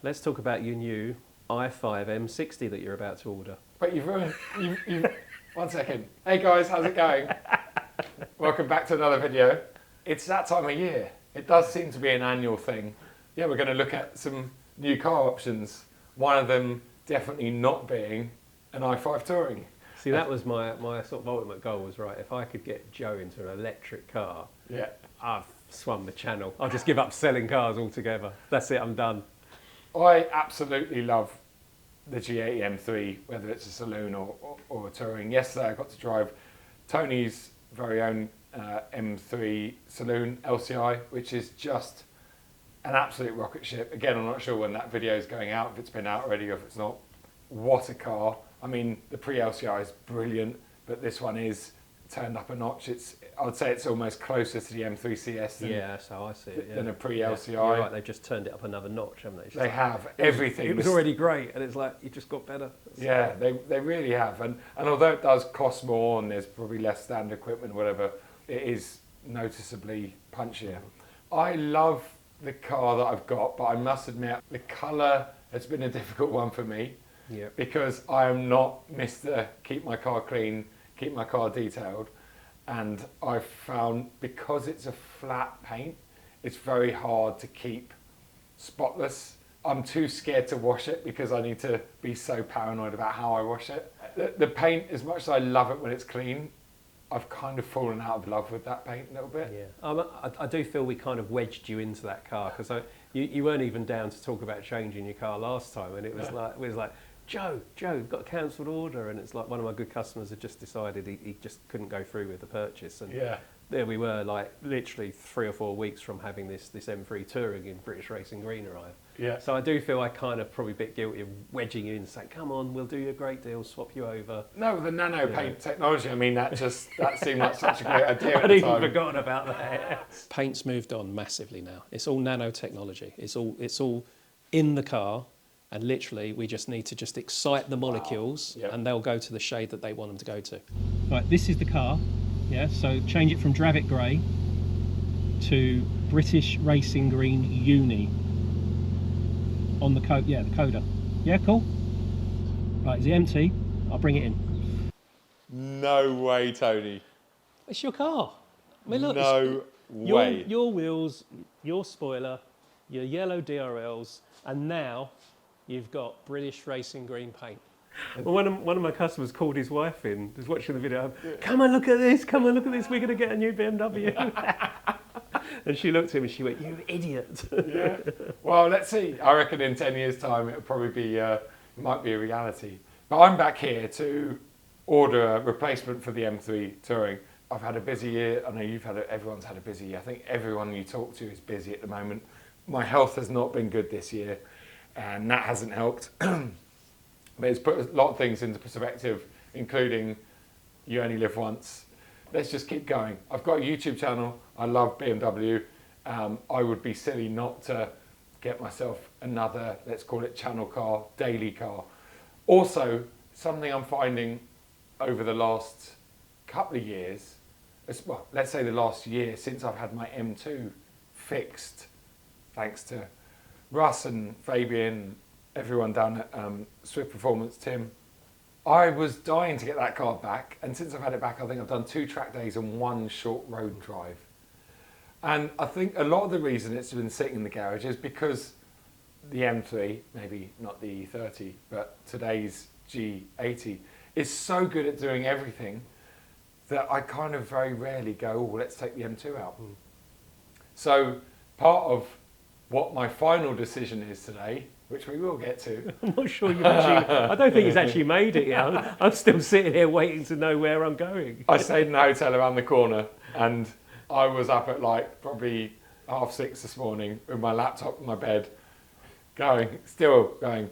Let's talk about your new i5 M60 that you're about to order. But you've ruined, you've 1 second. Hey guys, how's it going? Welcome back to another video. It's that time of year. It does seem to be an annual thing. Yeah, we're going to look at some new car options. One of them definitely not being an i5 Touring. See, that was my sort of ultimate goal was, right, if I could get Joe into an electric car, Yeah. I've swum the channel. I'll just give up selling cars altogether. That's it, I'm done. I absolutely love the G80 M3, whether it's a saloon or a touring. Yesterday I got to drive Tony's very own M3 saloon LCI, which is just an absolute rocket ship. Again, I'm not sure when that video is going out, if it's been out already or if it's not. What a car. I mean, the pre-LCI is brilliant, but this one is turned up a notch. I'd say it's almost closer to the M3 CS than, That's how I see it, than a pre-LCI. Yeah, you're right, they've just turned it up another notch, haven't they? It's They have. Everything. It was already great, and it's like, it just got better. Yeah, they really have. And although it does cost more and there's probably less standard equipment or whatever, it is noticeably punchier. I love the car that I've got, but I must admit, the colour has been a difficult one for me. Yeah. Because I am not Mr. Keep my car clean, keep my car detailed. And I've found, because it's a flat paint, it's very hard to keep spotless. I'm too scared to wash it because I need to be so paranoid about how I wash it. The paint, as much as I love it when it's clean, I've kind of fallen out of love with that paint a little bit. Yeah, I do feel we kind of wedged you into that car because you weren't even down to talk about changing your car last time, and it was like, Joe, we've got a cancelled order, and it's like one of my good customers had just decided he just couldn't go through with the purchase, and there we were, like literally 3 or 4 weeks from having this M3 Touring in British Racing Green arrive. Yeah. So I do feel I kind of probably a bit guilty of wedging you in, saying, "Come on, we'll do you a great deal, swap you over." No, the nano paint technology. I mean, that seemed like such a great idea at I'd the even time. forgotten about that. Paint's moved on massively now. It's all nanotechnology. It's all in the car, and literally we just need to just excite the molecules, and they'll go to the shade that they want them to go to. Right, this is the car. Yeah, so change it from Dravit Grey to British Racing Green Uni on the code. Yeah, the coda. Yeah, cool. Right, is it empty? I'll bring it in. No way, Tony. It's your car. I mean, look, No way. Your wheels, your spoiler, your yellow DRLs, and now you've got British Racing Green paint. Well, one of my customers called his wife in, was watching the video, come and look at this, we're going to get a new BMW. And she looked at him and she went, "You idiot." Yeah. Well, let's see. I reckon in 10 years' time it'll probably be, it might be a reality. But I'm back here to order a replacement for the M3 Touring. I've had a busy year. I know everyone's had a busy year. I think everyone you talk to is busy at the moment. My health has not been good this year, and that hasn't helped. But it's put a lot of things into perspective, including you only live once. Let's just keep going. I've got a YouTube channel. I love BMW. I would be silly not to get myself another, let's call it channel car, daily car. Also, something I'm finding over the last couple of years, well, let's say the last year since I've had my M2 fixed, thanks to Russ and Fabian, everyone down at Swift Performance, Tim. I was dying to get that car back, and since I've had it back, I think I've done 2 track days and 1 short road drive. And I think a lot of the reason it's been sitting in the garage is because the M3, maybe not the E30, but today's G80, is so good at doing everything that I kind of very rarely go, "Oh, let's take the M2 out." So part of what my final decision is today, which we will get to. I'm not sure you've actually, I don't think he's actually made it yet. I'm still sitting here waiting to know where I'm going. I stayed in a hotel around the corner, and I was up at like probably 6:30 this morning with my laptop in my bed, still going,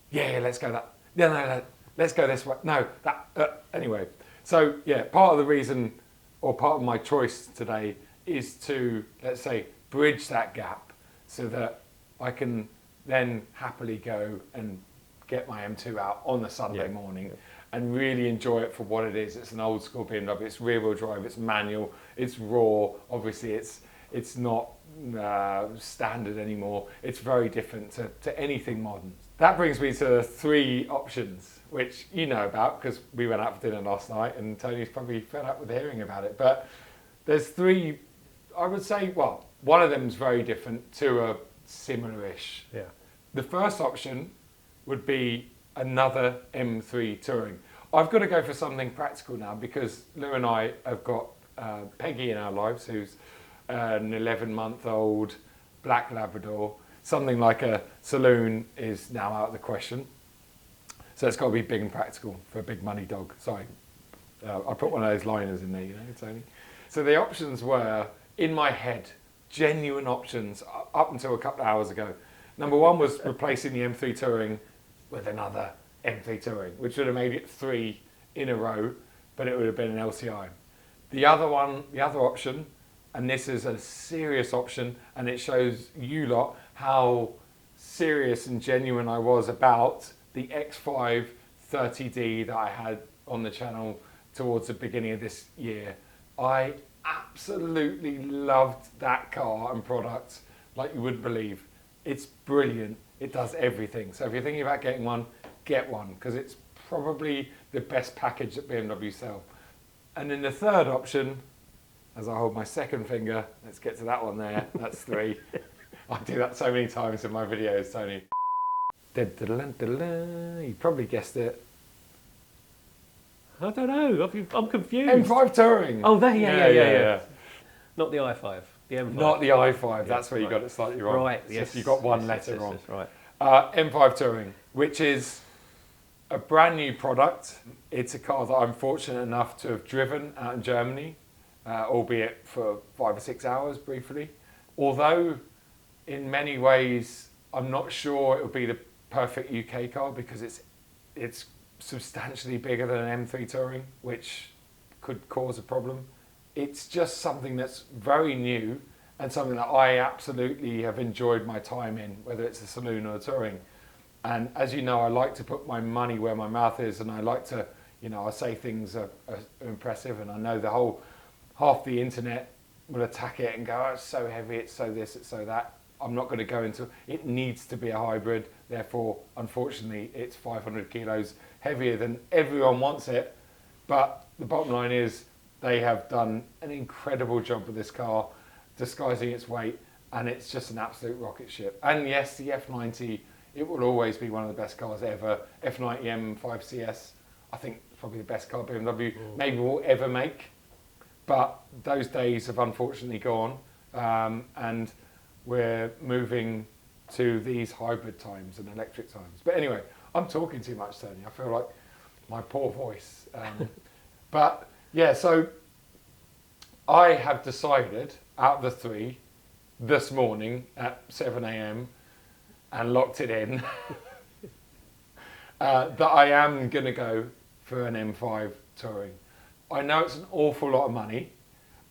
yeah, let's go that. No, let's go this way. No, that, anyway. So yeah, part of the reason, or part of my choice today is to, let's say, bridge that gap so that I can then happily go and get my M2 out on a Sunday morning and really enjoy it for what it is. It's an old school BMW, it's rear wheel drive, it's manual, it's raw. Obviously it's not standard anymore. It's very different to anything modern. That brings me to 3 options, which you know about because we went out for dinner last night and Tony's probably fed up with hearing about it. But there's 3, I would say, well, one of them is very different, 2 are similar-ish. Yeah. The first option would be another M3 Touring. I've got to go for something practical now because Lou and I have got Peggy in our lives, who's an 11-month-old black Labrador. Something like a saloon is now out of the question. So it's got to be big and practical for a big money dog. Sorry, I put one of those liners in there, you know, Tony. So the options were, in my head, genuine options up until a couple of hours ago. Number 1 was replacing the M3 Touring with another M3 Touring, which would have made it 3 in a row, but it would have been an LCI. The other option, and this is a serious option, and it shows you lot how serious and genuine I was about the X5 30D that I had on the channel towards the beginning of this year. I absolutely loved that car and product like you wouldn't believe. It's brilliant. It does everything. So if you're thinking about getting one, get one, because it's probably the best package that BMW sell. And then the third option, as I hold my second finger, let's get to that one there, that's 3. I do that so many times in my videos, Tony. You probably guessed it. I don't know. I'm confused. M5 Touring. Oh, there, yeah. Not the i5. The M5. Not the i5. Yeah, that's where you got it slightly wrong. Right. Yes. You got one letter wrong. Yes, right. M5 Touring, which is a brand new product. It's a car that I'm fortunate enough to have driven out in Germany, albeit for 5 or 6 hours briefly. Although, in many ways, I'm not sure it will be the perfect UK car because it's substantially bigger than an M3 Touring, which could cause a problem. It's just something that's very new and something that I absolutely have enjoyed my time in, whether it's a saloon or a touring. And as you know, I like to put my money where my mouth is, and I like to, you know, I say things are impressive, and I know half the internet will attack it and go, oh, it's so heavy, it's so this, it's so that. I'm not going to go into it. Needs to be a hybrid, therefore, unfortunately, it's 500 kilos heavier than everyone wants it. But the bottom line is they have done an incredible job with this car, disguising its weight, and it's just an absolute rocket ship. And yes, the F90, it will always be one of the best cars ever. F90 M5 CS, I think probably the best car BMW maybe will ever make. But those days have unfortunately gone, and we're moving to these hybrid times and electric times. But anyway, I'm talking too much, Tony. I feel like my poor voice. But yeah, so I have decided out of the 3 this morning at 7 a.m. and locked it in that I am going to go for an M5 Touring. I know it's an awful lot of money.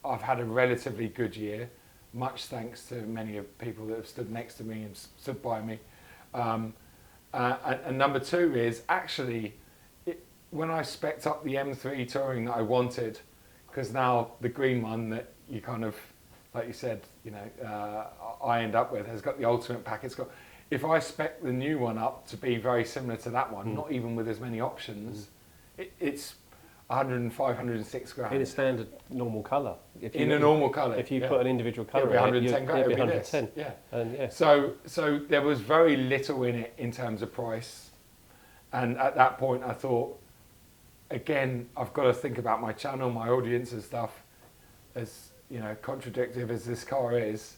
I've had a relatively good year, much thanks to many of people that have stood next to me and stood by me. And number 2 is actually, when I spec'd up the M3 Touring that I wanted, because now the green one that you kind of, like you said, you know, I end up with has got the ultimate pack. It's got, if I spec the new one up to be very similar to that one, not even with as many options, it's 105, 106 grand. In a standard normal colour. In a normal colour. If you put an individual colour in it, 110 grand. It'd be 110. 110. Yeah. And yeah. So there was very little in it in terms of price. And at that point I thought, again, I've got to think about my channel, my audience and stuff. As you know, contradictive as this car is,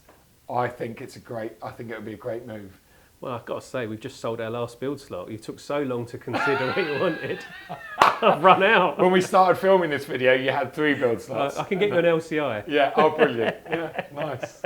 I think it would be a great move. Well, I've got to say, we've just sold our last build slot. You took so long to consider what you wanted. I've run out. When we started filming this video, you had 3 build slots. I can get you an LCI. Yeah, oh, brilliant. Yeah, nice.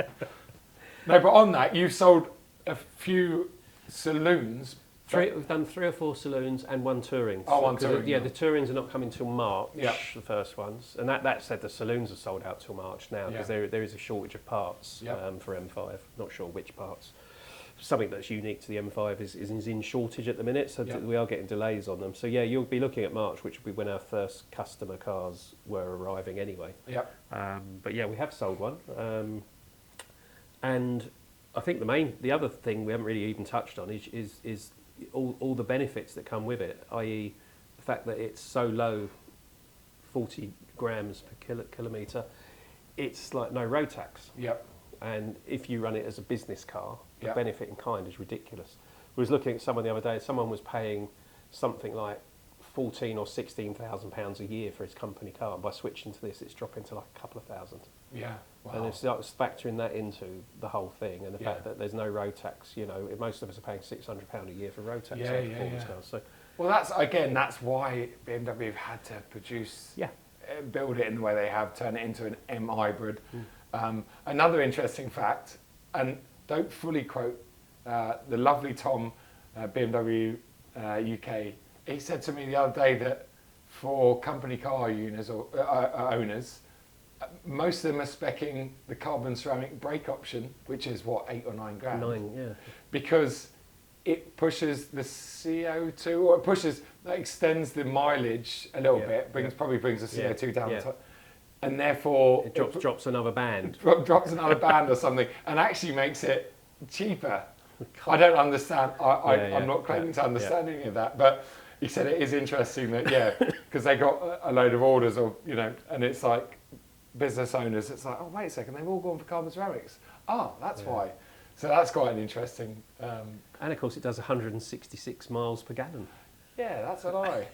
No, but on that, you've sold a few saloons. We've done 3 or 4 saloons and 1 touring. Oh, 1 touring. Yeah, the tourings are not coming till March, yeah. The first ones. And that said, the saloons are sold out till March now, because there is a shortage of parts for M5. Not sure which parts. Something that's unique to the M5 is in shortage at the minute, so we are getting delays on them. So yeah, you'll be looking at March, which will be when our first customer cars were arriving anyway. Yep. But yeah, we have sold one. And I think the other thing we haven't really even touched on is all the benefits that come with it, i.e. the fact that it's so low, 40 grams per kilometre, it's like no road tax. Yep. And if you run it as a business car, the Yep. benefit in kind is ridiculous. I was looking at someone the other day, someone was paying something like 14 or 16,000 pounds a year for his company car, and by switching to this it's dropping to like a couple of thousand. Yeah. Wow. And it's like factoring that into the whole thing, and the Yeah. fact that there's no road tax. You know, most of us are paying £600 a year for road tax Yeah, on yeah, performance yeah. cars. So Well, that's why BMW have had to produce, yeah, build it in the way they have, turn it into an M hybrid. Another interesting fact, and don't fully quote the lovely Tom, BMW UK. He said to me the other day that for company car owners or owners, most of them are speccing the carbon ceramic brake option, which is what, 8 or 9 grand, 9, yeah. because it pushes the CO2, or that extends the mileage a little bit, probably brings the CO2 down, Yeah. and therefore It drops another band. drops another band or something, and actually makes it cheaper. I don't understand. I'm not claiming to understand any of that, but he said it is interesting that because they got a load of orders, or and it's like business owners. It's like, oh wait a second, they've all gone for carbon ceramics. Oh, that's why. So that's quite an interesting. And of course, it does 166 miles per gallon. Yeah, that's a lie.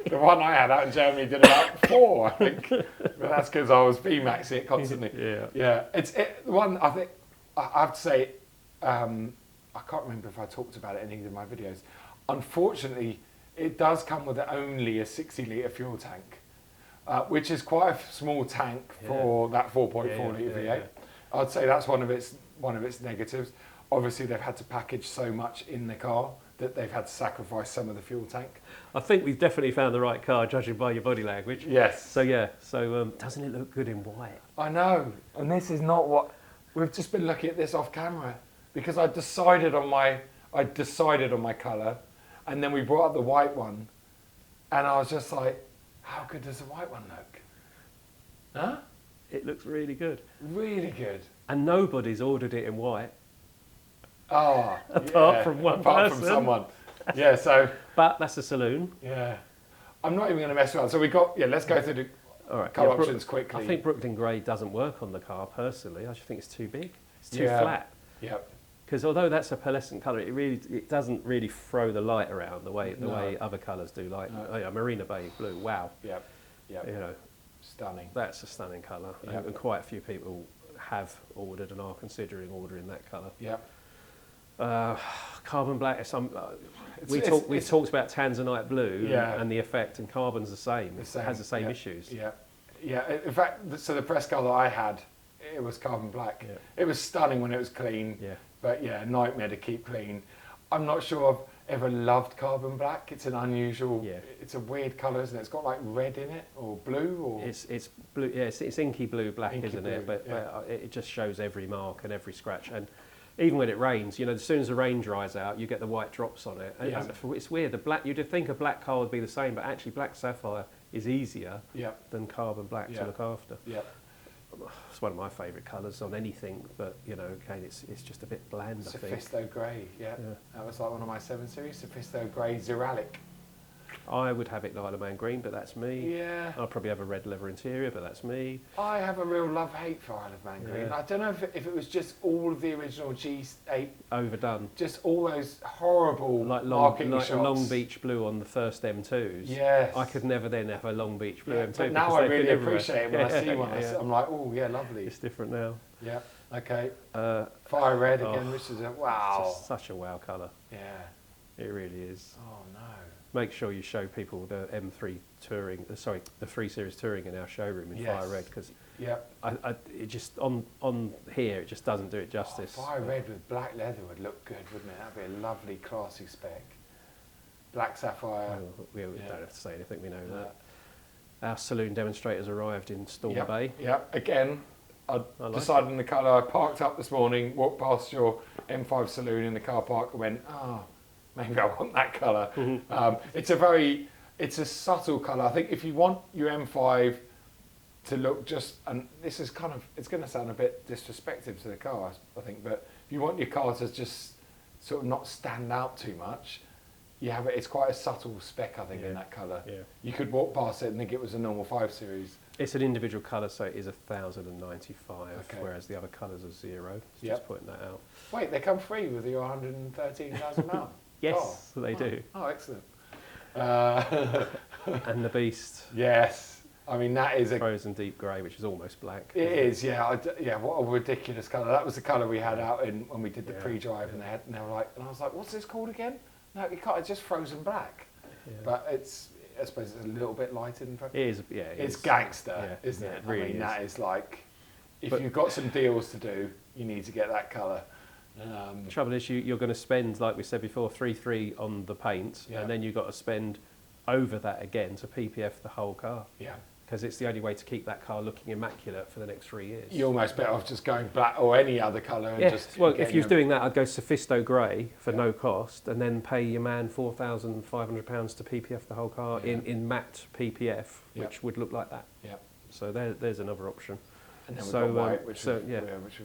The one I had out in Germany did about 4, I think. But that's because I was VMAXing it constantly. Yeah. It's the one, I think, I have to say, I can't remember if I talked about it in any of my videos. Unfortunately, it does come with only a 60-litre fuel tank, which is quite a small tank for that 4.4 litre V8. I'd say that's one of its negatives. Obviously, they've had to package so much in the car that they've had to sacrifice some of the fuel tank. I think we've definitely found the right car, judging by your body language. Yes. So doesn't it look good in white? I know, and this is not what we've just been looking at this off camera, because I decided on my colour, and then we brought up the white one, and I was just like, how good does the white one look? Huh? It looks really good. Really good. And nobody's ordered it in white. Oh, apart from one apart person. from someone. Yeah, so. But that's a saloon. Yeah. I'm not even going to mess around. So we got, let's go through the colour options quickly. I think Brooklyn Grey doesn't work on the car personally. I just think it's too big. It's too flat. Yep. Because although that's a pearlescent colour, it doesn't really throw the light around the way other colours do. Like Marina Bay blue. Wow. Yep. Yep. Stunning. That's a stunning colour, and quite a few people have ordered and are considering ordering that colour. Yep. Carbon black. We've talked about tanzanite blue and the effect, and carbon's the same. It has the same issues. Yeah. In fact, so the press car that I had, it was carbon black. Yeah. It was stunning when it was clean. Yeah. But nightmare to keep clean. I'm not sure I've ever loved carbon black. It's an unusual. Yeah. It's a weird colour, isn't it? It's got like red in it or blue or. It's blue. Yeah, it's inky blue black, isn't it? But it just shows every mark and every scratch. And even when it rains, as soon as the rain dries out, you get the white drops on it. And it's weird. The black, you'd think a black car would be the same, but actually black sapphire is easier than carbon black to look after. Yeah. It's one of my favourite colours on anything, but again, it's just a bit bland. Sophisto grey, that was like one of my 7 Series. Sophisto grey Xeralic. I would have it Lila Man green, but that's me. Yeah. I'll probably have a red leather interior, but that's me. I have a real love-hate for Isle of Man green. I don't know if it was just all of the original G8 overdone. Just all those horrible marketing shots. Long Beach blue on the first M2s. Yes. I could never then have a Long Beach blue M2. But now I really appreciate it when I see one. I'm like, oh yeah, lovely. It's different now. Yeah. Okay. Fire red again, which is wow. It's just such a wow colour. Yeah. It really is. Oh no. Make sure you show people the M3 Touring, the 3 Series Touring in our showroom in fire red, because it just on here it just doesn't do it justice. Fire red with black leather would look good, wouldn't it? That'd be a lovely, classy spec. Black sapphire. We don't have to say anything. We know that. Our saloon demonstrators arrived in Storm Bay. Yeah. Again, I decided on the colour. I parked up this morning, walked past your M5 saloon in the car park, and went, maybe I want that colour. It's a subtle colour. I think if you want your M5 to look just, and this is kind of, it's going to sound a bit disrespectful to the car, I think, but if you want your car to just sort of not stand out too much, you have it. It's quite a subtle spec, I think, in that colour. Yeah. You could walk past it and think it was a normal 5 Series. It's an individual colour, so it is 1,095, whereas the other colours are 0. Just pointing that out. Wait, they come free with your 113,000 pound. Yes, they do. Oh, excellent. And the Beast. Yes. I mean, that is a frozen deep grey, which is almost black. It is, yeah. Yeah, what a ridiculous colour. That was the colour we had out in when we did the pre-drive, and they were like, and I was like, what's this called again? No, you can't. It's just frozen black. Yeah. But it's, I suppose, it's a little bit lighter than. It is, yeah. It's gangster, isn't it? Really I mean, that is like, if you've got some deals to do, you need to get that colour. The trouble is, you're going to spend, like we said before, 3.3 on the paint, and then you've got to spend over that again to PPF the whole car. Yeah. Because it's the only way to keep that car looking immaculate for the next 3 years. You're almost better off just going black or any other colour. And just well, if you're doing that, I'd go Sophisto Grey for no cost, and then pay your man £4,500 to PPF the whole car in matte PPF, which would look like that. Yeah. So there's another option. And then we've got white, which we've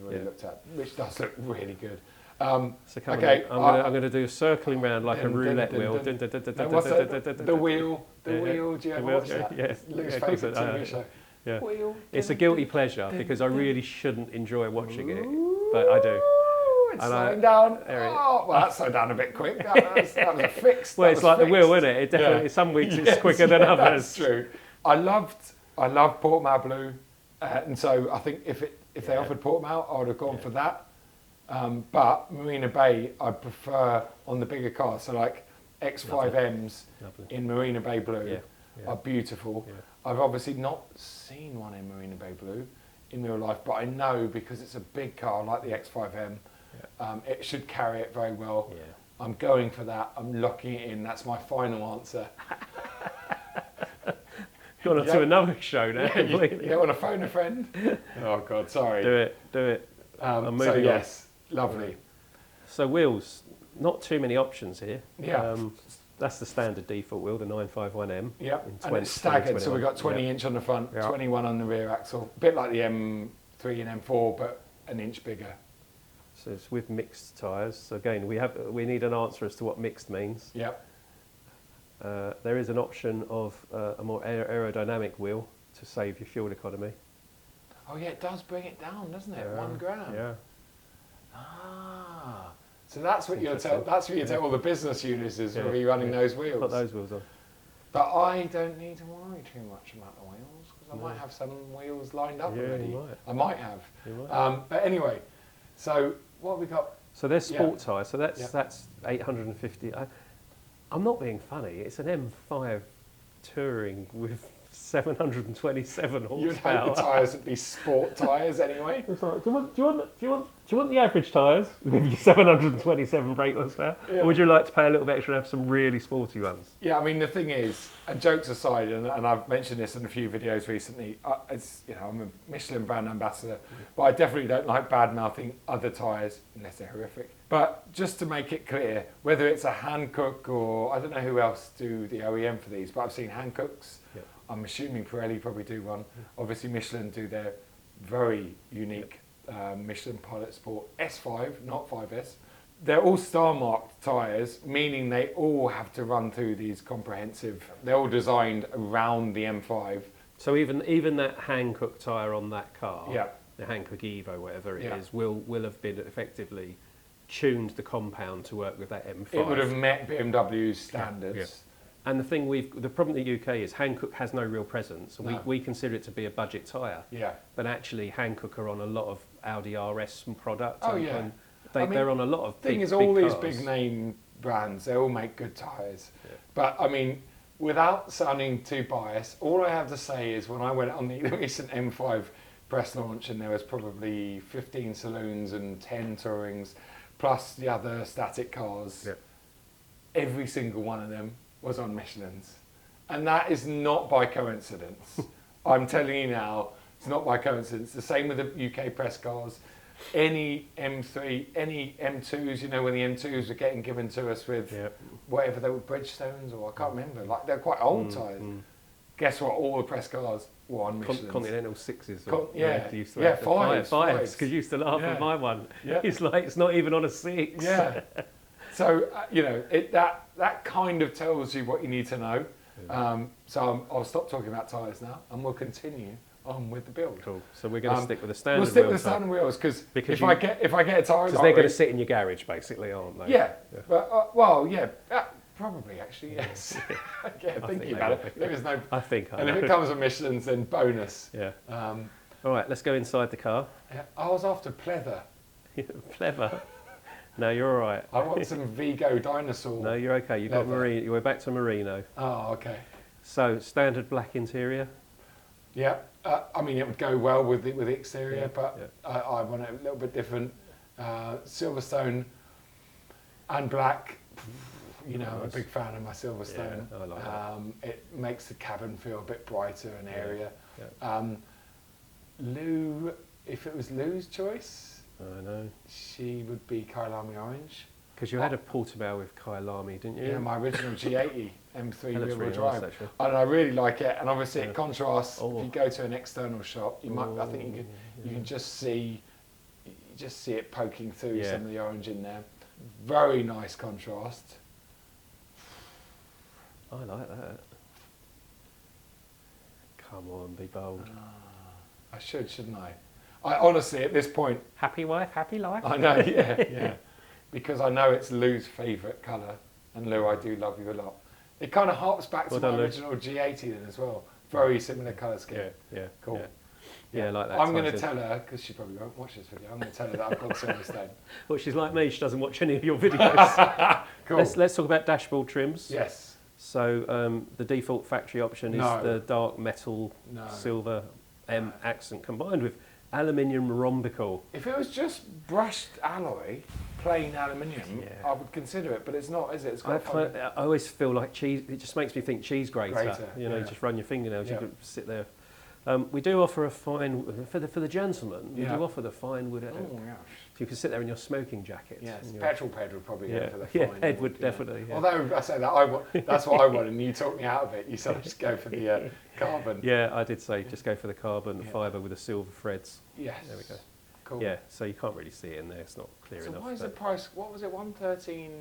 already looked at, which does look really good. So okay, I'm going to do a circling round like a roulette wheel. What's that? The wheel. The wheel. Do you ever watch that? Yeah. Lou's favourite TV show. Yeah. Wheel. It's a guilty pleasure because I really shouldn't enjoy watching it, but I do. It's slowing down. Oh, well, that slowed down a bit quick. That was a fix. Well, it's like the wheel, isn't it? It definitely. Some weeks it's quicker than others. That's true. I love Portimao blue, and so I think if they offered Portimao, I would have gone for that. But Marina Bay, I prefer on the bigger cars. So like X5Ms in Marina Bay blue are beautiful. Yeah. I've obviously not seen one in Marina Bay blue in real life, but I know because it's a big car like the X5M, it should carry it very well. Yeah. I'm going for that. I'm locking it in. That's my final answer. Gone on to another show now. You don't want to phone a friend? Oh God, sorry. Do it. I'm moving so yes. Lovely. So wheels, not too many options here. Yeah. That's the standard default wheel, the 951M. Yeah, and it's staggered, so we've got 20 inch on the front, 21 on the rear axle. A bit like the M3 and M4, but an inch bigger. So it's with mixed tyres. So again, we need an answer as to what mixed means. Yep. There is an option of a more aerodynamic wheel to save your fuel economy. Oh yeah, it does bring it down, doesn't it? 1 gram. Yeah. Ah, so that's what you'll tell. That's what you tell all the business users will be running those wheels. Put those wheels on. But I don't need to worry too much about the wheels because I might have some wheels lined up already. You might. I might have. But anyway, so what have we got? So there's sport tyres. So that's 850. I'm not being funny. It's an M5 Touring with 727 horsepower. You'd hope the tyres would be sport tyres anyway. It's like, do you want the average tyres with your 727 brake horsepower, or would you like to pay a little bit extra and have some really sporty ones? Yeah, I mean the thing is, and jokes aside, and I've mentioned this in a few videos recently. I'm a Michelin brand ambassador, but I definitely don't like bad mouthing other tyres unless they're horrific. But just to make it clear, whether it's a Hankook or I don't know who else do the OEM for these, but I've seen Hankooks. Yep. I'm assuming Pirelli probably do one. Obviously Michelin do their very unique Michelin Pilot Sport S5, not 5S. They're all star marked tyres, meaning they all have to run through these comprehensive, they're all designed around the M5. So even that Hankook tyre on that car, yeah. the Hankook Evo, whatever it is, will have been effectively tuned the compound to work with that M5. It would have met BMW's standards. Yeah. And the problem in the UK is Hankook has no real presence. No. We consider it to be a budget tyre. Yeah. But actually Hankook are on a lot of Audi RS products. Oh, yeah. And they're on a lot of big cars. All these big name brands, they all make good tyres. Yeah. But I mean, without sounding too biased, all I have to say is when I went on the recent M5 press launch and there was probably 15 saloons and 10 Tourings, plus the other static cars, every single one of them was on Michelin's. And that is not by coincidence. I'm telling you now, it's not by coincidence. The same with the UK press cars. Any M3, any M2s, you know, when the M2s were getting given to us with whatever they were, Bridgestones, or I can't remember, like they're quite old tyres. Guess what? All the press cars were on Michelin. Continental sixes. Fives. Because you used to laugh at my one. Yeah. It's like, it's not even on a 6. Yeah. So, you know, that kind of tells you what you need to know. So I'll stop talking about tyres now, and we'll continue on with the build. Cool. So we're going to stick with the standard wheels. We'll stick with the standard wheels because if I get a tyre, because they're going to sit in your garage, basically, aren't they? Yeah. But probably actually yes. Thinking about it, there is no. I think. And if it comes with Michelin's, then bonus. Yeah. All right, let's go inside the car. Yeah, I was after pleather. Pleather. No, you're all right. I want some Vigo dinosaur. No, you're okay. You've got merino. You were back to merino. Oh, okay. So standard black interior. Yeah, I mean it would go well with the exterior, but I want it a little bit different. Silverstone and black. You know, I'm a big fan of my Silverstone. Yeah, I like that. It makes the cabin feel a bit brighter and airier. Yeah. Lou, if it was Lou's choice, I know. She would be Kyalami Orange. Because you had a Portobello with Kyalami, didn't you? Yeah, my original G80 M3 rear-wheel really drive, nice, and I really like it. And obviously, it contrasts. If you go to an external shop, you might. I think you can just see it poking through some of the orange in there. Very nice contrast. I like that. Come on, be bold. I shouldn't I? I honestly, at this point, happy wife, happy life. I know, yeah. Because I know it's Lou's favourite colour, and Lou, I do love you a lot. It kind of harps back to my original G80 then as well. Very similar colour scheme. Yeah, cool. Yeah, like that. I'm going to tell her, because she probably won't watch this video, I'm going to tell her that I've got Silverstone. Well, she's like me, she doesn't watch any of your videos. Cool. Let's talk about dashboard trims. Yes. So the default factory option is the dark metal silver M accent combined with aluminium rhombical. If it was just brushed alloy, plain aluminium, I would consider it, but it's not, is it? It's got I always feel like cheese, it just makes me think cheese grater. You know, you just run your fingernails, you could sit there. We do offer a fine, for the gentleman, we do offer the fine wood. So you can sit there in your smoking jacket. Yes, petrol would probably go for the fine Ed would definitely. Yeah. Although I say that, that's what I want, and you talked me out of it. You said just go for the carbon. Yeah, I did say just go for the carbon fibre with the silver threads. Yes. There we go. Cool. Yeah, so you can't really see it in there, it's not clear enough. So why is the price, what was it, 113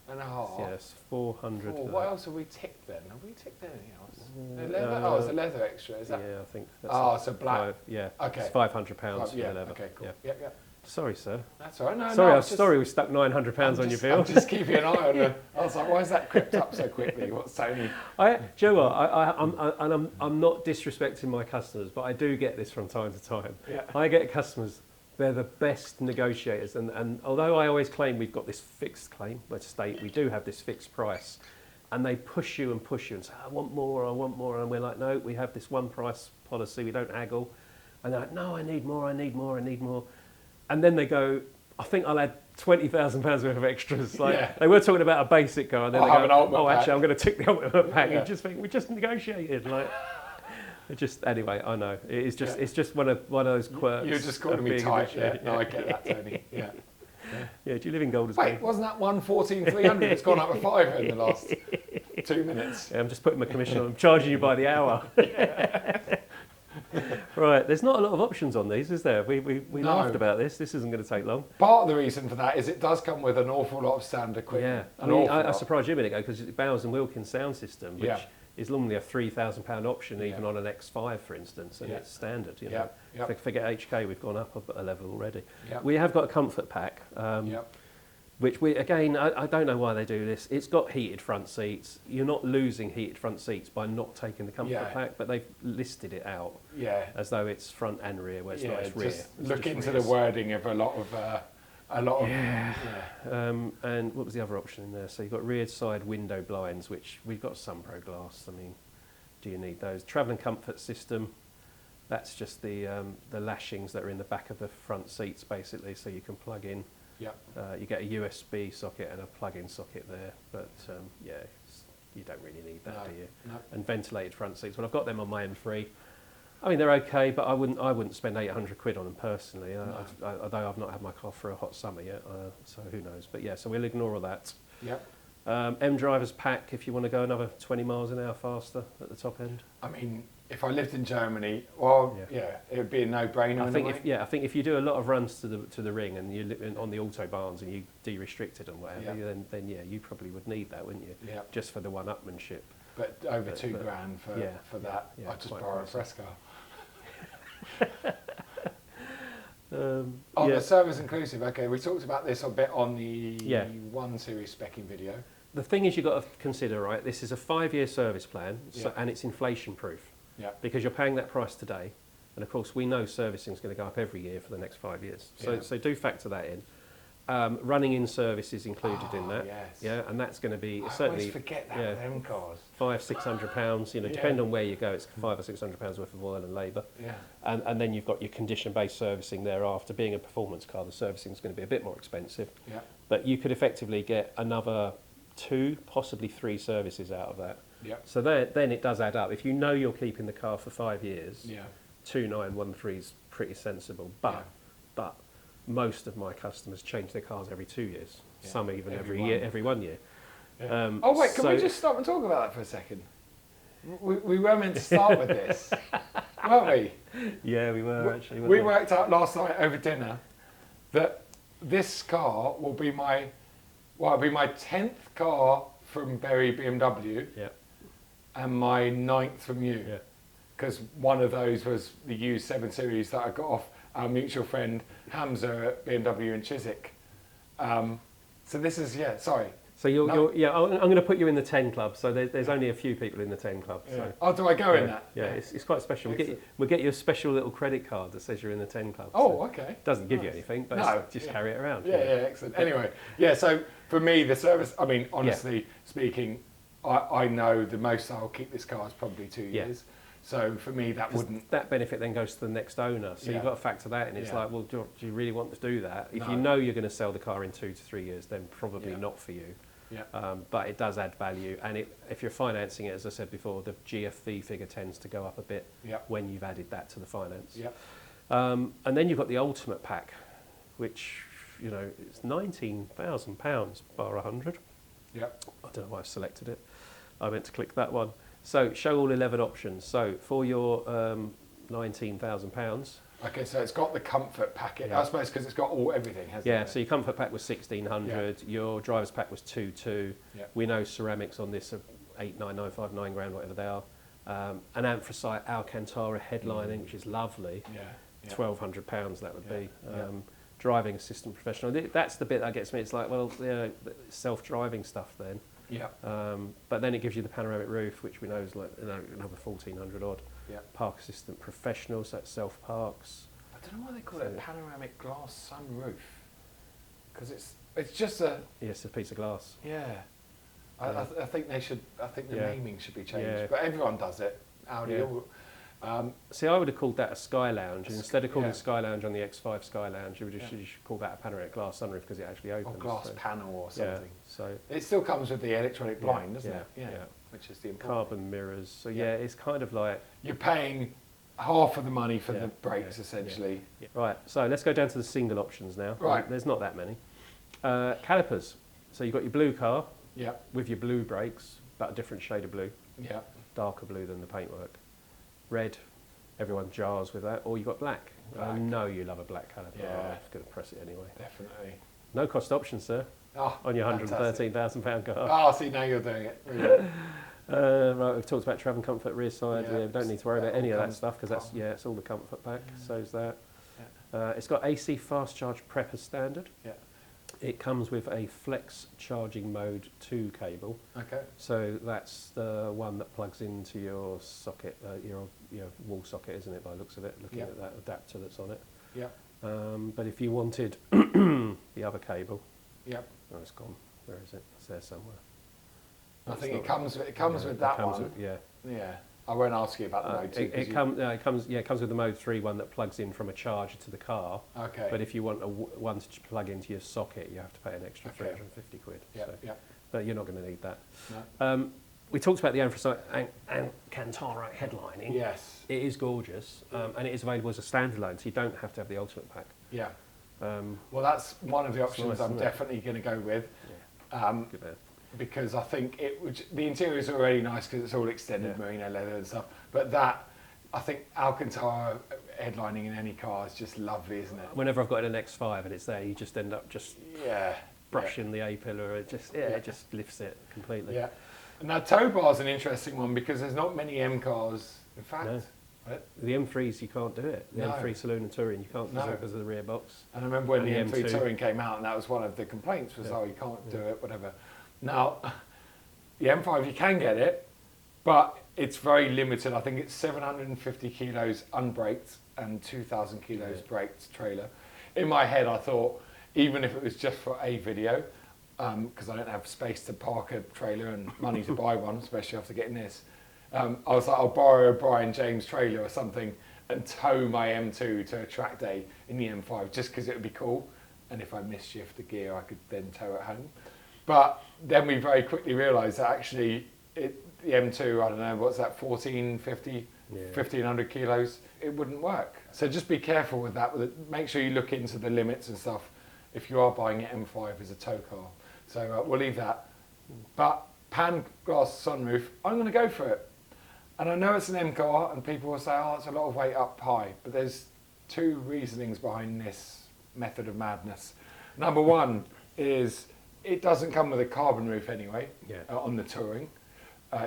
and a half? Yes, 400. What else have we ticked then? Have we ticked anything else? The leather? It's a leather extra, is that? Yeah, I think that's so black. Okay. It's £500 for the leather. Okay, cool. Yeah. Sorry, sir. That's all right. No, sorry, we stuck £900 on your bill. I'm just keeping an eye on it. I was like, why is that crept up so quickly? What's Tony? Do you know what? I'm not disrespecting my customers, but I do get this from time to time. Yeah. I get customers, they're the best negotiators. And although I always claim we've got this fixed claim, let's state we do have this fixed price, and they push you and say, I want more. And we're like, no, we have this one price policy, we don't haggle. And they're like, no, I need more. And then they go, I think I'll add £20,000 worth of extras. Like they were talking about a basic car, and then they go, actually, I'm going to tick the ultimate pack. You just think we just negotiated. Like, anyway, I know it's just one of those quirks. You're just calling me tight. No, I get that, Tony. Yeah. Do you live in Golders Green? Green? Wasn't that 114,300? It's gone up a fiver in the last 2 minutes. Yeah, I'm just putting my commission on. I'm charging you by the hour. Right, there's not a lot of options on these, is there? We laughed about this. This isn't going to take long. Part of the reason for that is it does come with an awful lot of standard equipment. Yeah, I surprised you a minute ago because it's Bowers and Wilkins sound system, which is normally a £3,000 option, even on an X5, for instance, and it's standard. You know, forget HK, we've gone up a level already. We have got a comfort pack. Which I don't know why they do this. It's got heated front seats. You're not losing heated front seats by not taking the comfort pack, but they've listed it out as though it's front and rear, where it's not, it's rear. Look into the wording of a lot of. And what was the other option in there? So you've got rear side window blinds, which we've got Sunpro glass. I mean, do you need those? Travel and comfort system. That's just the lashings that are in the back of the front seats, basically, so you can plug in. You get a USB socket and a plug-in socket there, but you don't really need that, do you? No. And ventilated front seats. Well, I've got them on my M3. I mean, they're okay, but I wouldn't spend 800 quid on them personally. Although I've not had my car for a hot summer yet, so who knows? But yeah, so we'll ignore all that. M driver's pack if you want to go another 20 miles an hour faster at the top end. I mean, if I lived in Germany, well, yeah, it would be a no-brainer. I think if you do a lot of runs to the ring and you live on the autobahns and you de-restricted and whatever, then you probably would need that, wouldn't you? Yeah. Just for the one-upmanship. But over $2,000 for that, I just borrow a fresh car. The service inclusive. Okay, we talked about this a bit on the 1 Series specking video. The thing is, you've got to consider, right? This is a 5-year service plan, and it's inflation proof. Yeah. Because you're paying that price today, and of course we know servicing is going to go up every year for the next 5 years. So do factor that in. Running in service is included in that. Yes. Yeah, and that's going to be I certainly. always forget that with them cars. £500-600. depending on where you go, it's £500 or £600 worth of oil and labour. Yeah. And then you've got your condition-based servicing thereafter. Being a performance car, the servicing is going to be a bit more expensive. Yeah. But you could effectively get another 2, possibly 3 services out of that. Yeah. So then it does add up. If you know you're keeping the car for 5 years, 2913 is pretty sensible. But most of my customers change their cars every 2 years. Yeah. Some even every 1 year. Yeah. Can we just stop and talk about that for a second? We were meant to start with this, weren't we? Yeah, we were actually. We worked out last night over dinner that this car will be my 10th car from Berry BMW. Yeah. And my 9th from you, because one of those was the used 7 Series that I got off our mutual friend Hamza at BMW in Chiswick. So this is sorry. So I'm going to put you in the 10 club. So there's only a few people in the 10 club. Yeah. So. Oh, do I go in that? Yeah, it's quite special. We'll get you a special little credit card that says you're in the 10 club. Oh, okay. Doesn't give you anything, but just carry it around. Yeah, excellent. Anyway, so for me the service. I mean, honestly speaking. I know the most I'll keep this car is probably 2 years. So for me, that benefit then goes to the next owner. So you've got to factor that in. It's like, well, do you really want to do that? If you know you're going to sell the car in 2 to 3 years, then probably not for you. Yeah. But it does add value. And if you're financing it, as I said before, the GFV figure tends to go up a bit when you've added that to the finance. Yeah. And then you've got the ultimate pack, which, it's £19,000 bar 100. Yep. I don't know why I've selected it. I meant to click that one. So show all 11 options. So for your £19,000. Okay, so it's got the comfort packet. I suppose because it's got everything, hasn't it? Yeah. So your comfort pack was 1,600. Your driver's pack was 2,200. We know ceramics on this are 8,995, £9,000, whatever they are. An anthracite Alcantara headlining, which is lovely. Yeah. £1,200 that would be. Driving assistant professional. That's the bit that gets me. It's like, well, self-driving stuff then. Yeah. But then it gives you the panoramic roof, which we know is like another 1,400 odd. Yeah. Park assistant professional, so that's self parks. I don't know why they call it a panoramic glass sunroof, because it's just a. Yeah, it's a piece of glass. Yeah. I think they should. I think the naming should be changed, but everyone does it. Audi. Yeah. See, I would have called that a Sky Lounge. And instead of calling Sky Lounge on the X5 Sky Lounge, you should call that a panoramic glass sunroof because it actually opens. Or glass panel or something. Yeah, so it still comes with the electronic blind, doesn't it? Yeah. Which is the important carbon mirrors. So it's kind of like you're paying half of the money for the brakes essentially. Yeah. Right. So let's go down to the single options now. Right. There's not that many. Calipers. So you've got your blue car. Yeah. With your blue brakes, but a different shade of blue. Yeah. Darker blue than the paintwork. Red, everyone jars with that. Or you've got black. I know you love a black caliper. Yeah. I'm just going to press it anyway. Definitely. No cost option, sir. On your £113,000 car. Oh, see, now you're doing it. Really. Right, we've talked about travel comfort, rear side. Yeah, we don't need to worry about any of that stuff because it's all the comfort pack. So's that. Yeah. It's got AC fast charge prep as standard. Yeah. It comes with a flex charging mode 2 cable. Okay. So that's the one that plugs into your socket, your wall socket, isn't it? By the looks of it, looking at that adapter that's on it. Yeah. But if you wanted the other cable, oh, it's gone. Where is it? It's there somewhere. I think it comes with that one. Yeah. I won't ask you about the mode 2. It comes with the mode 3 one that plugs in from a charger to the car. Okay. But if you want one to plug into your socket, you have to pay an extra 350 quid. Yeah. So. But you're not going to need that. No. We talked about the anthracite Alcantara headlining. Yes. It is gorgeous, and it is available as a standalone, so you don't have to have the ultimate pack. Yeah. Well, that's one of the options I'm definitely going to go with. Yeah. Good man. because I think the interior is already nice because it's all extended merino leather and stuff. But I think Alcantara headlining in any car is just lovely, isn't it? Whenever I've got an X5 and it's there, you just end up just brushing the A-pillar. It just lifts it completely. Yeah. And now tow bar is an interesting one because there's not many M cars. In fact, the M3s you can't do it. The M3 Saloon and Touring you can't because of the rear box. And I remember when the M3 Touring came out, and that was one of the complaints was, you can't do it, whatever. Now, the M5 you can get it, but it's very limited. I think it's 750 kilos unbraked and 2,000 kilos braked trailer. In my head, I thought, even if it was just for a video, because I don't have space to park a trailer and money to buy one, especially after getting this, I was like, I'll borrow a Brian James trailer or something and tow my M2 to a track day in the M5 just because it would be cool. And if I misshift the gear, I could then tow it home. But then we very quickly realised that actually the M2, I don't know, what's that, 1,450, 1,500 kilos, it wouldn't work. So just be careful with that. Make sure you look into the limits and stuff if you are buying an M5 as a tow car. So we'll leave that. But pan glass sunroof, I'm going to go for it. And I know it's an M car, and people will say, oh, it's a lot of weight up high. But there's two reasonings behind this method of madness. Number one is it doesn't come with a carbon roof anyway on the Touring.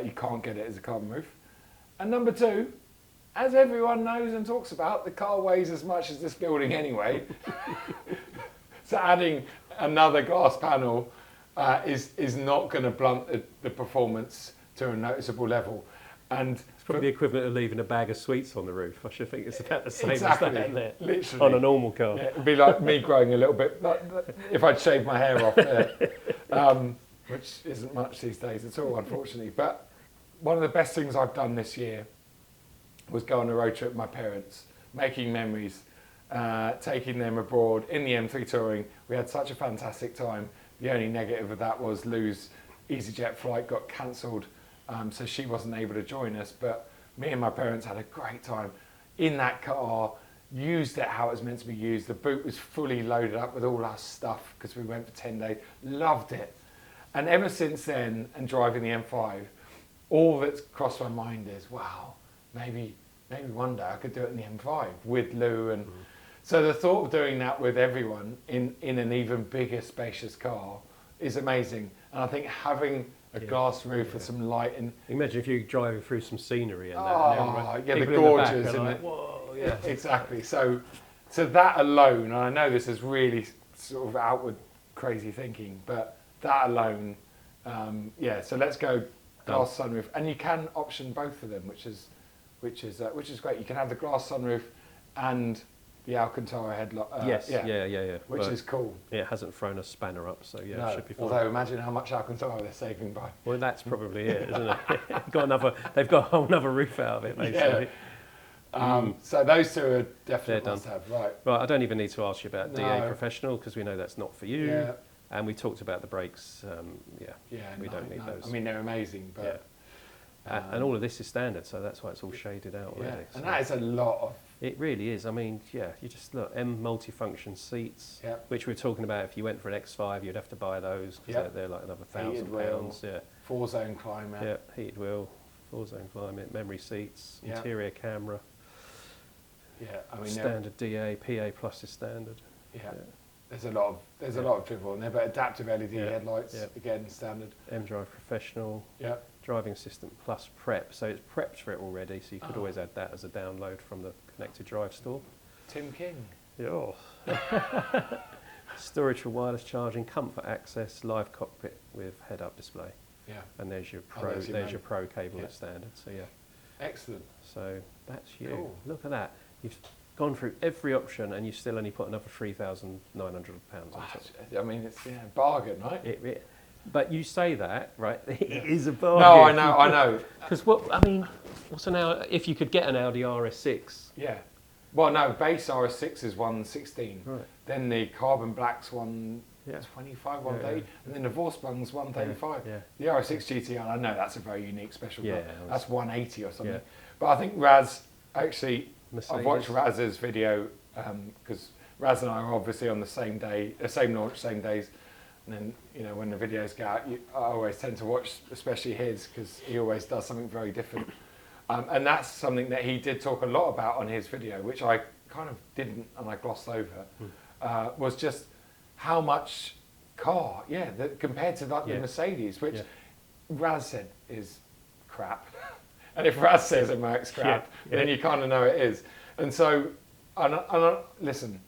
You can't get it as a carbon roof. And number two, as everyone knows and talks about, the car weighs as much as this building anyway. So adding another glass panel is not going to blunt the performance to a noticeable level. And it's probably the equivalent of leaving a bag of sweets on the roof. I should think it's about the same as that, isn't it? Literally. On a normal car. Yeah, it'd be like me growing a little bit, if I'd shaved my hair off there, which isn't much these days at all, unfortunately. But one of the best things I've done this year was go on a road trip with my parents, making memories, taking them abroad in the M3 Touring. We had such a fantastic time. The only negative of that was Lou's EasyJet flight got cancelled, so she wasn't able to join us. But me and my parents had a great time in that car, used it how it was meant to be used. The boot was fully loaded up with all our stuff because we went for 10 days. Loved it. And ever since then, and driving the M5, all that's crossed my mind is, wow, maybe one day I could do it in the M5 with Lou. And so the thought of doing that with everyone in an even bigger, spacious car is amazing. And I think having a glass roof with some light in. Imagine if you're driving through some scenery and the gorges and like, whoa, exactly. So that alone, and I know this is really sort of outward crazy thinking, but that alone, so let's go glass sunroof, and you can option both of them, which is great. You can have the glass sunroof and the Alcantara headlight. Which is cool. Yeah, it hasn't thrown a spanner up, so it should be fine. Although imagine how much Alcantara they're saving by. Well, that's probably it, isn't it? They've got a whole other roof out of it, basically. So those two are definitely must have, right. Right, I don't even need to ask you about DA Professional because we know that's not for you. Yeah. And we talked about the brakes. We don't need those. I mean, they're amazing, but and all of this is standard, so that's why it's all shaded out already. Yeah. And that is a lot of. It really is. I mean, you just look, M multifunction seats, which we're talking about. If you went for an X5, you'd have to buy those because they're like another £1,000. Yeah. 4-zone climate. Yeah, heated wheel, 4-zone climate, memory seats, interior camera. Yeah, I mean standard DA, PA plus is standard. Yeah. There's a lot of dribble in there, but adaptive LED headlights again standard. M-Drive Professional. Yeah. Driving Assistant Plus Prep, so it's prepped for it already, so you could always add that as a download from the Connected Drive store. Tim King. Yeah. Storage for wireless charging, comfort access, live cockpit with head-up display. Yeah. And there's your Pro. There's your Pro cable at standard. So Excellent. So that's you. Cool. Look at that. You've gone through every option, and you still only put another £3,900 on top. I mean, it's bargain, right? But you say that, right? It is a bargain. No, I know. Because what's an Audi? If you could get an Audi RS6. Yeah. Well, no, base RS6 is 116. Right. Then the carbon black's 125, 130, and then the Vorsprung's 135. Yeah. The RS6 GTR, I know that's a very unique special car. That's 180 or something. Yeah. But I think Raz, actually, Mercedes. I've watched Raz's video because Raz and I are obviously on the same day, same launch, same days. And then, you know, when the videos go out, I always tend to watch, especially his, because he always does something very different. And that's something that he did talk a lot about on his video, which I kind of didn't and I glossed over, was just how much car, compared to like the Mercedes, which Raz said is crap. And if Raz says it makes crap, then you kind of know it is. And so, listen,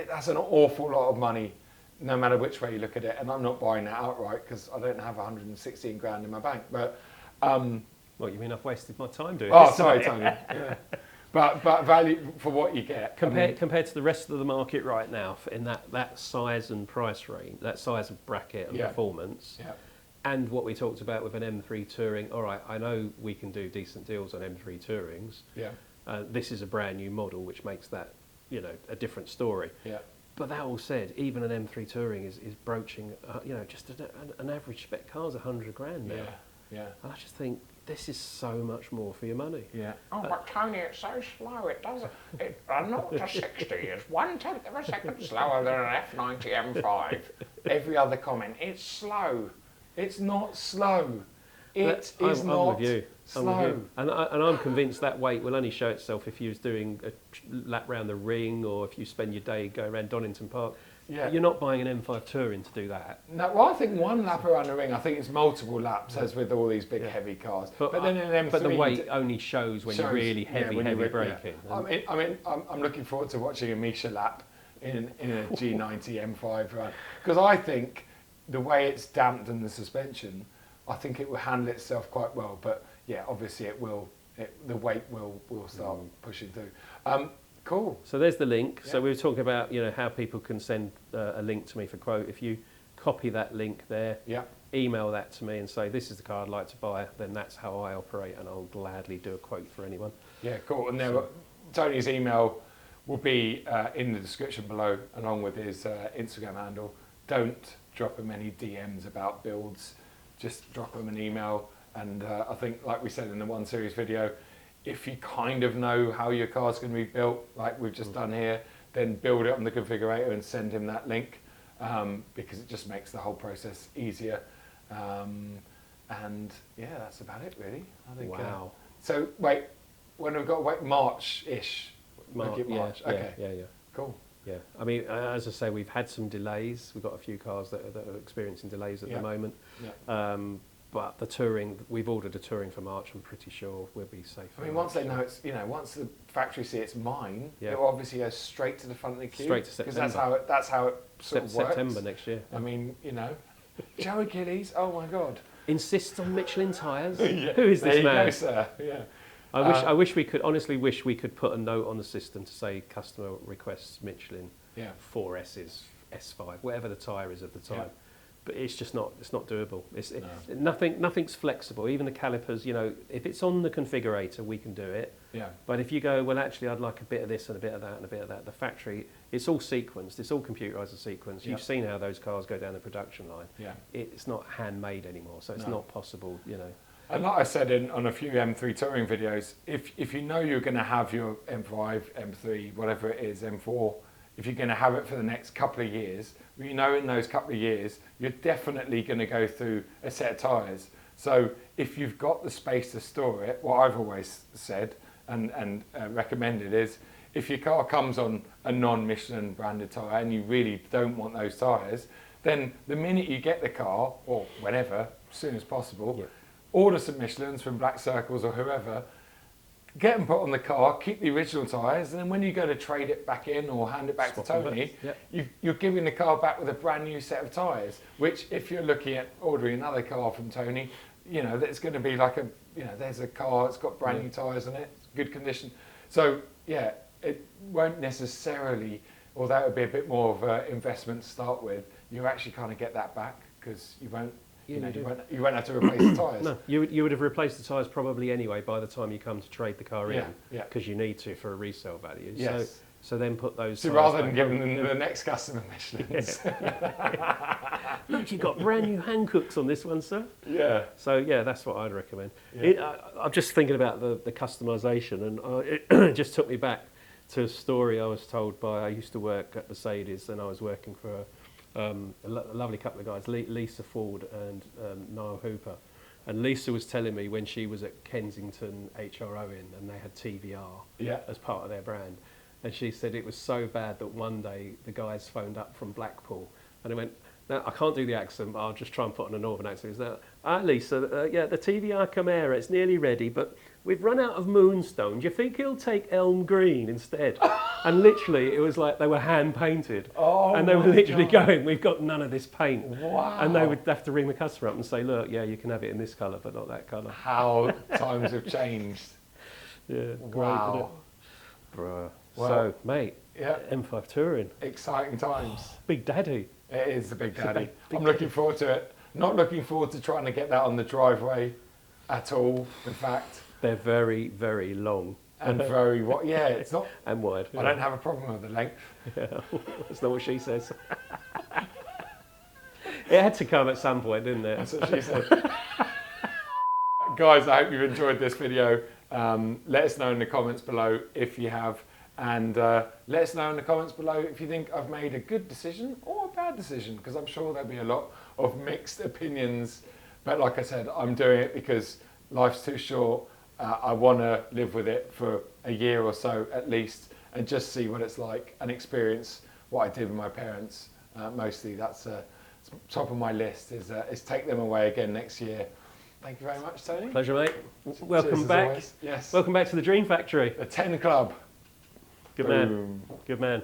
that's an awful lot of money, no matter which way you look at it. And I'm not buying that outright because I don't have 116 grand in my bank. But well, you mean I've wasted my time doing oh, this? sorry, Tony. Yeah. But value for what you get. Compared to the rest of the market right now, in that size and price range, that size of bracket and performance, and what we talked about with an M3 Touring. All right, I know we can do decent deals on M3 Tourings. Yeah. This is a brand new model, which makes that, you know, a different story. Yeah. But that all said, even an M3 Touring is broaching, you know, just an average spec car's 100 grand now. Yeah. And I just think, this is so much more for your money. Yeah. Oh, but Tony, it's so slow. It doesn't. A 0 to 60 is 1/10 of a second slower than an F90 M5. Every other comment, it's slow. It's not slow. I'm with you. Slow. And I'm convinced that weight will only show itself if you was doing a lap round the ring, or if you spend your day going around Donington Park. Yeah. You're not buying an M5 Touring to do that. No, well, I think one lap around the ring, I think it's multiple laps, as with all these big heavy cars. But then in an M3... But the weight only shows when you're really heavy braking. Yeah. I mean, I'm looking forward to watching a Misha lap in a G90 M5 run. Because I think the way it's damped and the suspension, I think it will handle itself quite well. But yeah, obviously the weight will start pushing through. Cool. So there's the link. Yeah. So we were talking about, you know, how people can send a link to me for quote. If you copy that link there, email that to me and say, this is the car I'd like to buy, then that's how I operate, and I'll gladly do a quote for anyone. Yeah, cool. And Tony's email will be in the description below, along with his Instagram handle. Don't drop him any DMs about builds. Just drop him an email. And I think, like we said in the One Series video, if you kind of know how your car's going to be built, like we've just done here, then build it on the configurator and send him that link, because it just makes the whole process easier. And yeah, that's about it, really. I think. Wow. So wait, when we've got to wait March-ish. March. Okay. Yeah. Cool. Yeah. I mean, as I say, we've had some delays. We've got a few cars that are experiencing delays at the moment. Yeah. But the Touring, we've ordered a Touring for March. I'm pretty sure we'll be safe. I mean, once they know it's, you know, once the factory see it's mine, it will obviously go straight to the front of the queue. Straight to September. Because that's how it sort of works. September next year. I mean, you know, Joe Achilles. Oh my God. Insists on Michelin tyres. Who is this man? There you go, sir. Yeah. I wish we could. Honestly, wish we could put a note on the system to say customer requests Michelin 4S's, S5, whatever the tyre is at the time. Yeah. But it's just not. It's not doable. Nothing's flexible. Even the calipers. You know, if it's on the configurator, we can do it. Yeah. But if you go, well, actually, I'd like a bit of this and a bit of that and a bit of that. The factory, it's all sequenced. It's all computerised and sequenced. You've seen how those cars go down the production line. Yeah. It's not handmade anymore, so it's not possible. You know. And like I said on a few M3 Touring videos, if you know you're going to have your M5, M3, whatever it is, M4, if you're going to have it for the next couple of years, you know in those couple of years, you're definitely going to go through a set of tyres. So if you've got the space to store it, what I've always said and recommended is, if your car comes on a non-Michelin branded tyre and you really don't want those tyres, then the minute you get the car, or whenever, as soon as possible, order some Michelins from Black Circles or whoever, get them put on the car, keep the original tyres, and then when you go to trade it back in or hand it back to Tony, you're giving the car back with a brand new set of tyres, which if you're looking at ordering another car from Tony, you know, that's going to be like there's a car that's got brand new tyres on it, good condition. So yeah, it won't necessarily, although it would be a bit more of an investment to start with, you actually kind of get that back because you won't have to replace the tyres. No, you would have replaced the tyres probably anyway by the time you come to trade the car in, because you need to for a resale value. Yes. So then put those. So rather than giving them the next customer Michelins. Look, you've got brand new Hancooks on this one, sir. Yeah. So yeah, that's what I'd recommend. Yeah. I'm just thinking about the customisation, and it just took me back to a story I was told by. I used to work at Mercedes, and I was working for a lovely couple of guys, Lisa Ford and Niall Hooper. And Lisa was telling me when she was at Kensington HRO and they had TVR as part of their brand. And she said it was so bad that one day the guys phoned up from Blackpool and they went, "Now, I can't do the accent, but I'll just try and put on a northern accent." Lisa, yeah, the TVR Camara, it's nearly ready, but we've run out of Moonstone. Do you think he'll take Elm Green instead? And literally, it was like they were hand painted. Oh, and they were literally going, "We've got none of this paint." Wow. And they would have to ring the customer up and say, "Look, yeah, you can have it in this colour, but not that colour." How times have changed. Yeah, Wow. great, isn't it? Bruh. Well, so, mate, yeah, M5 Touring. exciting times. Big Daddy. It is the Big Daddy. Big I'm looking forward to it. Not looking forward to trying to get that on the driveway at all, in fact. They're very, very long. And very, yeah, it's not. And wide. I don't have a problem with the length. Yeah, that's not what she says. It had to come at some point, didn't it? That's what she said. Guys, I hope you've enjoyed this video. Let us know in the comments below if you have. And let us know in the comments below if you think I've made a good decision or a bad decision, because I'm sure there'll be a lot of mixed opinions. But like I said, I'm doing it because life's too short. I want to live with it for a year or so at least and just see what it's like and experience what I did with my parents. Mostly that's top of my list is take them away again next year. Thank you very much, Tony. Pleasure, mate. Welcome Cheers, as back. always. Yes. Welcome back to the Dream Factory. The 10 Club. Good Boom. man. Good man.